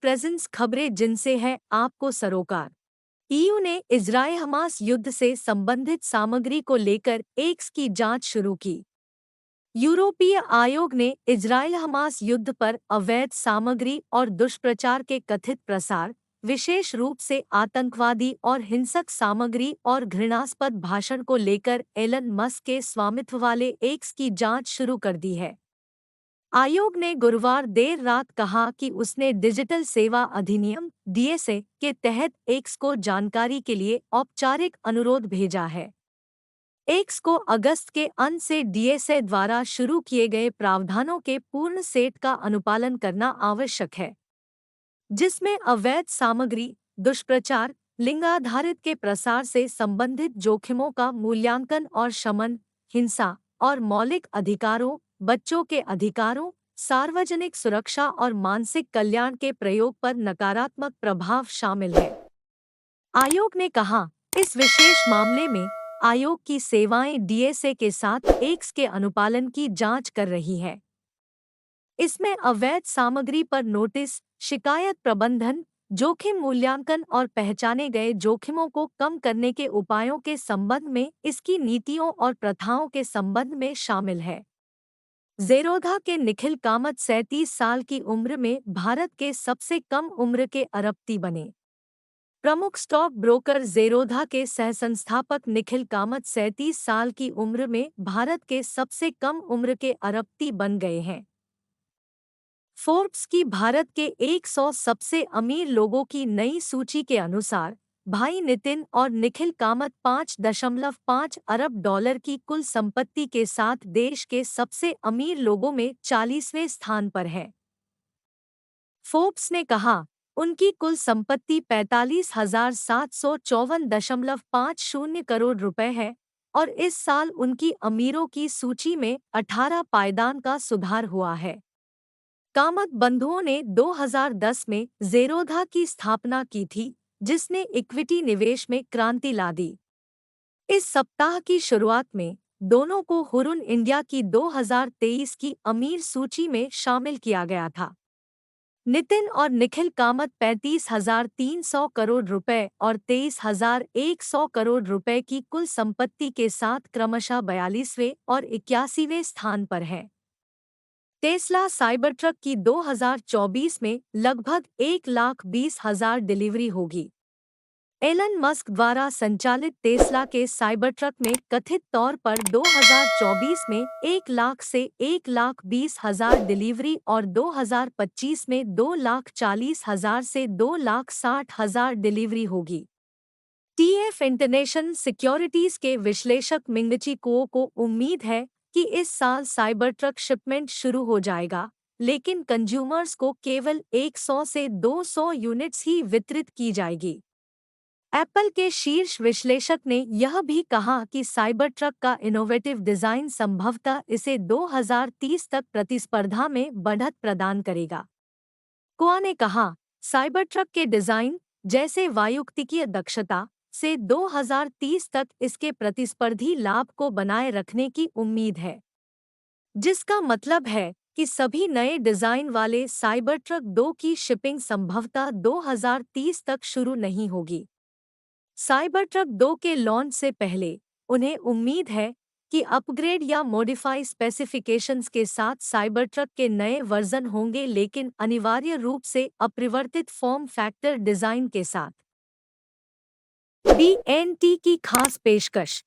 Presence खबरें जिनसे है आपको सरोकार। ईयू ने इजरायल हमास युद्ध से संबंधित सामग्री को लेकर एक्स की जांच शुरू की। यूरोपीय आयोग ने इजरायल हमास युद्ध पर अवैध सामग्री और दुष्प्रचार के कथित प्रसार, विशेष रूप से आतंकवादी और हिंसक सामग्री और घृणास्पद भाषण को लेकर एलन मस्क के स्वामित्व वाले एक्स की जांच शुरू कर दी है। आयोग ने गुरुवार देर रात कहा कि उसने डिजिटल सेवा अधिनियम डीएसए के तहत एक्स को जानकारी के लिए औपचारिक अनुरोध भेजा है। एक्स को अगस्त के अंत से डीएसए द्वारा शुरू किए गए प्रावधानों के पूर्ण सेट का अनुपालन करना आवश्यक है, जिसमें अवैध सामग्री, दुष्प्रचार, लिंगाधारित के प्रसार से संबंधित जोखिमों का मूल्यांकन और शमन, हिंसा और मौलिक अधिकारों, बच्चों के अधिकारों, सार्वजनिक सुरक्षा और मानसिक कल्याण के प्रयोग पर नकारात्मक प्रभाव शामिल है। आयोग ने कहा, इस विशेष मामले में आयोग की सेवाएं डीएसए के साथ एक्स के अनुपालन की जांच कर रही है। इसमें अवैध सामग्री पर नोटिस, शिकायत प्रबंधन, जोखिम मूल्यांकन और पहचाने गए जोखिमों को कम करने के उपायों के संबंध में इसकी नीतियों और प्रथाओं के संबंध में शामिल है। ज़ेरोधा के निखिल कामत 37 साल की उम्र में भारत के सबसे कम उम्र के अरबपति बने। प्रमुख स्टॉक ब्रोकर ज़ेरोधा के सहसंस्थापक निखिल कामत 37 साल की उम्र में भारत के सबसे कम उम्र के अरबपति बन गए हैं। फोर्ब्स की भारत के 100 सबसे अमीर लोगों की नई सूची के अनुसार भाई नितिन और निखिल कामत 5.5 अरब डॉलर की कुल संपत्ति के साथ देश के सबसे अमीर लोगों में 40वें स्थान पर है। फोर्ब्स ने कहा, उनकी कुल संपत्ति 45,754.50 करोड़ रुपए है और इस साल उनकी अमीरों की सूची में 18 पायदान का सुधार हुआ है। कामत बंधुओं ने 2010 में ज़ेरोधा की स्थापना की थी, जिसने इक्विटी निवेश में क्रांति ला दी। इस सप्ताह की शुरुआत में दोनों को हुरुन इंडिया की 2023 की अमीर सूची में शामिल किया गया था। नितिन और निखिल कामत 35,300 करोड़ रुपए और 23,100 करोड़ रुपए की कुल संपत्ति के साथ क्रमशः 42वें और 81वें स्थान पर हैं। टेस्ला साइबरट्रक की 2024 में लगभग 1,20,000 डिलीवरी होगी। एलन मस्क द्वारा संचालित टेस्ला के साइबरट्रक में कथित तौर पर 2024 में 1 लाख से 1,20,000 डिलीवरी और 2025 में 2,40,000 से 2,60,000 डिलीवरी होगी। टीएफ इंटरनेशनल सिक्योरिटीज के विश्लेषक मिंगची कुओ को उम्मीद है कि इस साल साइबरट्रक शिपमेंट शुरू हो जाएगा, लेकिन कंज्यूमर्स को केवल 100 से 200 यूनिट्स ही वितरित की जाएगी। एप्पल के शीर्ष विश्लेषक ने यह भी कहा कि साइबरट्रक का इनोवेटिव डिजाइन संभवतः इसे 2030 तक प्रतिस्पर्धा में बढ़त प्रदान करेगा। कुआ ने कहा, साइबरट्रक के डिजाइन, जैसे वायुगतिकीय दक्षता, से 2030 तक इसके प्रतिस्पर्धी लाभ को बनाए रखने की उम्मीद है, जिसका मतलब है कि सभी नए डिजाइन वाले साइबरट्रक 2 की शिपिंग संभवतः 2030 तक शुरू नहीं होगी। साइबरट्रक 2 के लॉन्च से पहले उन्हें उम्मीद है कि अपग्रेड या मॉडिफाई स्पेसिफिकेशंस के साथ साइबरट्रक के नए वर्जन होंगे, लेकिन अनिवार्य रूप से अपरिवर्तित फॉर्म फैक्टर डिजाइन के साथ। BNT की खास पेशकश।